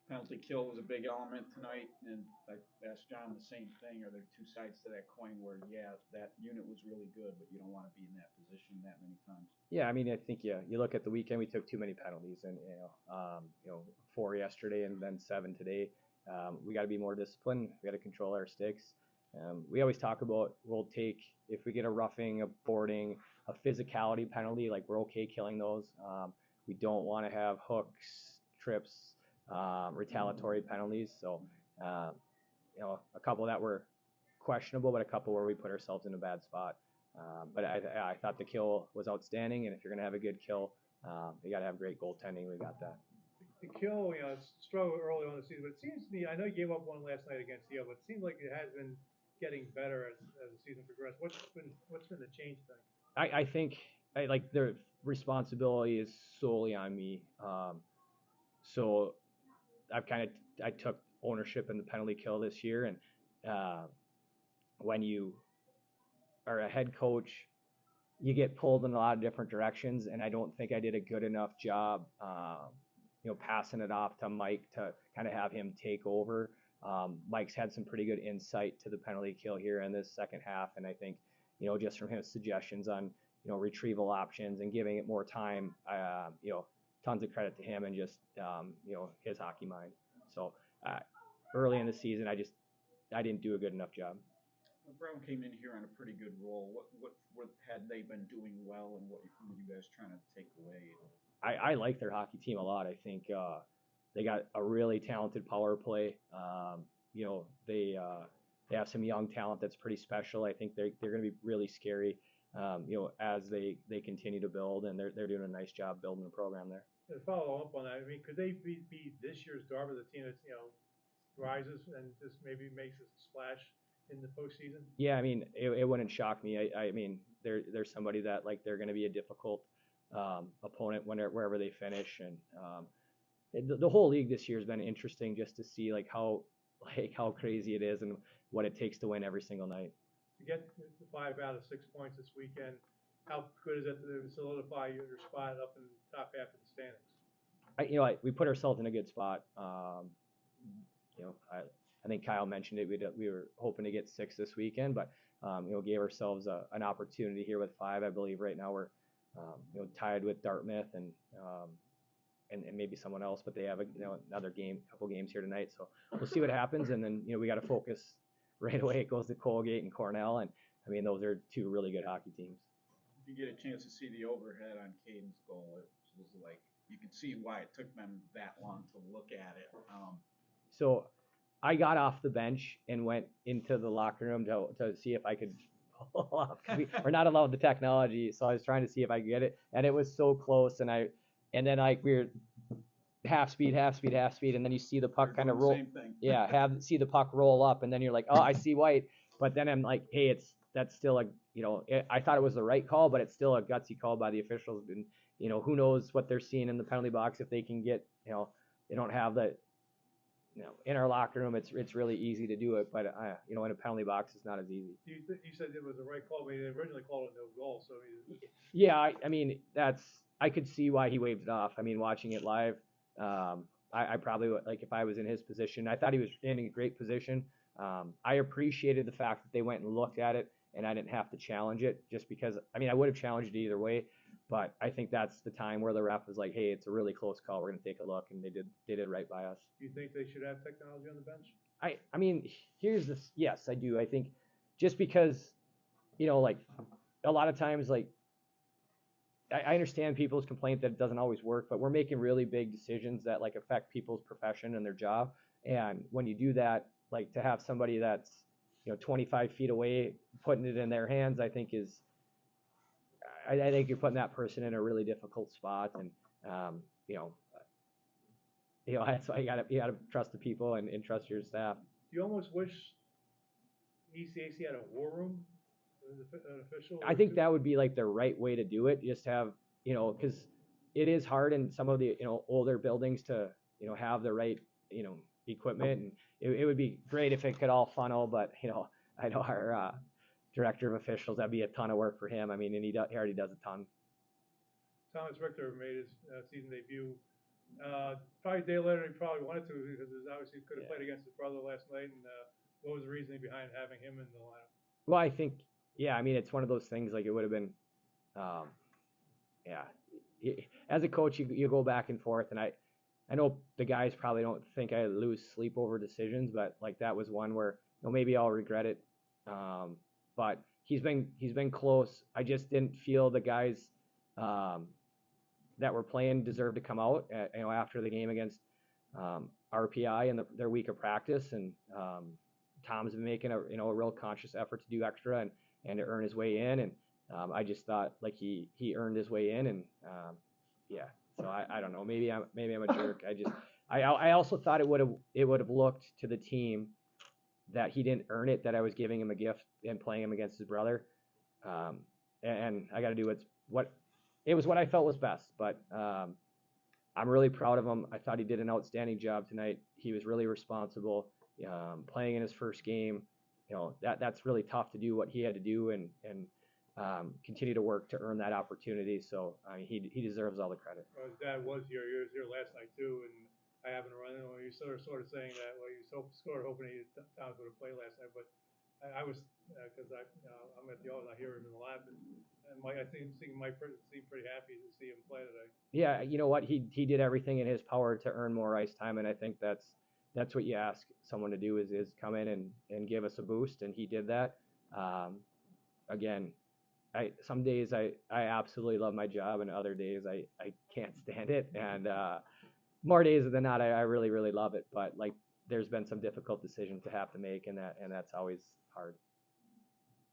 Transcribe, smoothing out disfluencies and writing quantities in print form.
Penalty kill was a big element tonight, and I asked John the same thing. Are there two sides to that coin where, yeah, that unit was really good, but you don't want to be in that position that many times? Yeah, I mean, I think you look at the weekend, we took too many penalties, and 4 yesterday and then 7 today. We got to be more disciplined. We got to control our sticks. We always talk about we'll take if we get a roughing, a boarding, a physicality penalty, like we're okay killing those. We don't want to have hooks, trips, retaliatory penalties. So, a couple that were questionable, but a couple where we put ourselves in a bad spot. But I thought the kill was outstanding, and if you're going to have a good kill, you got to have great goaltending. We got that. The kill, it's struggled early on in the season, but it seems to me, I know you gave up one last night against Yale, but it seems like it has been getting better as the season progressed. What's been the change thing? I think like the responsibility is solely on me. So I took ownership in the penalty kill this year, and when you are a head coach, you get pulled in a lot of different directions, and I don't think I did a good enough job, passing it off to Mike to kind of have him take over. Mike's had some pretty good insight to the penalty kill here in this second half, and I think, just from his suggestions on, retrieval options and giving it more time, tons of credit to him and just, his hockey mind. So early in the season, I didn't do a good enough job. Brown came in here on a pretty good role. What had they been doing well, and what were you guys trying to take away? I like their hockey team a lot. I think they got a really talented power play. They have some young talent that's pretty special. I think they're going to be really scary, as they continue to build, and they're doing a nice job building the program there. To follow up on that, I mean, could they be this year's Darby, the team that's rises and just maybe makes a splash in the postseason? Yeah, I mean, it wouldn't shock me. I mean, they're somebody that they're going to be a difficult opponent wherever they finish, and the whole league this year has been interesting just to see how crazy it is and what it takes to win every single night. To get 5 out of 6 points this weekend, how good is it to solidify your spot up in the top half of the standings? We put ourselves in a good spot. I think Kyle mentioned it. We were hoping to get 6 this weekend, but gave ourselves an opportunity here with 5. I believe right now we're tied with Dartmouth and maybe someone else, but they have another couple games here tonight. So we'll see what happens, and then we got to focus right away. It goes to Colgate and Cornell, and I mean those are 2 really good hockey teams. If you get a chance to see the overhead on Caden's goal, it was like you could see why it took them that long to look at it. So I got off the bench and went into the locker room to see if I could pull off. We're not allowed the technology, so I was trying to see if I could get it, and it was so close. And then we were half speed, and then you see the puck kind of roll. Same thing. Yeah, see the puck roll up, and then you're like, oh, I see white. But then I'm like, hey, that's still I thought it was the right call, but it's still a gutsy call by the officials. And who knows what they're seeing in the penalty box if they can get they don't have the. In our locker room, it's really easy to do it, but in a penalty box, it's not as easy. You said it was the right call, but they originally called it no goal. So yeah, I mean I could see why he waved it off. I mean, watching it live, I probably would, if I was in his position. I thought he was in a great position. I appreciated the fact that they went and looked at it, and I didn't have to challenge it, just because I would have challenged it either way. But I think that's the time where the ref was like, hey, it's a really close call. We're going to take a look. And they did right by us. Do you think they should have technology on the bench? I mean, here's this. Yes, I do. I think just because, a lot of times, I understand people's complaint that it doesn't always work, but we're making really big decisions that affect people's profession and their job. And when you do that, to have somebody that's, 25 feet away putting it in their hands, I think I think you're putting that person in a really difficult spot, and that's why you gotta trust the people and trust your staff. Do you almost wish ECAC had a war room, an official? I think that would be the right way to do it. Just have because it is hard in some of the older buildings to have the right equipment, and it would be great if it could all funnel, but I know our director of officials, that'd be a ton of work for him. I mean, and he already does a ton. Thomas Richter made his season debut Probably a day later he probably wanted to because there's obviously could have Yeah. played against his brother last night. And what was the reasoning behind having him in the lineup? Well, I think, yeah, I mean, it's one of those things like it would have been, um, yeah. As a coach, you go back and forth, and I know the guys probably don't think I lose sleep over decisions, but like that was one where maybe I'll regret it. But he's been close. I just didn't feel the guys um, that were playing deserved to come out. After the game against RPI and their week of practice, and Tom's been making a real conscious effort to do extra and to earn his way in, and I just thought like he earned his way in, and yeah. So I don't know. Maybe I'm a jerk. I also thought it would have looked to the team that he didn't earn it, that I was giving him a gift and playing him against his brother. And I got to do what I felt was best. But I'm really proud of him. I thought he did an outstanding job tonight. He was really responsible, playing in his first game. That's really tough to do what he had to do and continue to work to earn that opportunity. So he deserves all the credit. Well, his dad was here. He was here last night too, and I happened to run into him. He sort of saying that. Well, he was sort of hoping Tom's would have played last night, but I was because I'm at the office. I hear him in the lab, and Mike. I think Mike seemed pretty happy to see him play today. Yeah, you know what? He did everything in his power to earn more ice time, and I think that's what you ask someone to do is come in and give us a boost, and he did that. Again, some days I absolutely love my job, and other days I can't stand it, and more days than not I really love it. But like there's been some difficult decisions to have to make, and that's always hard.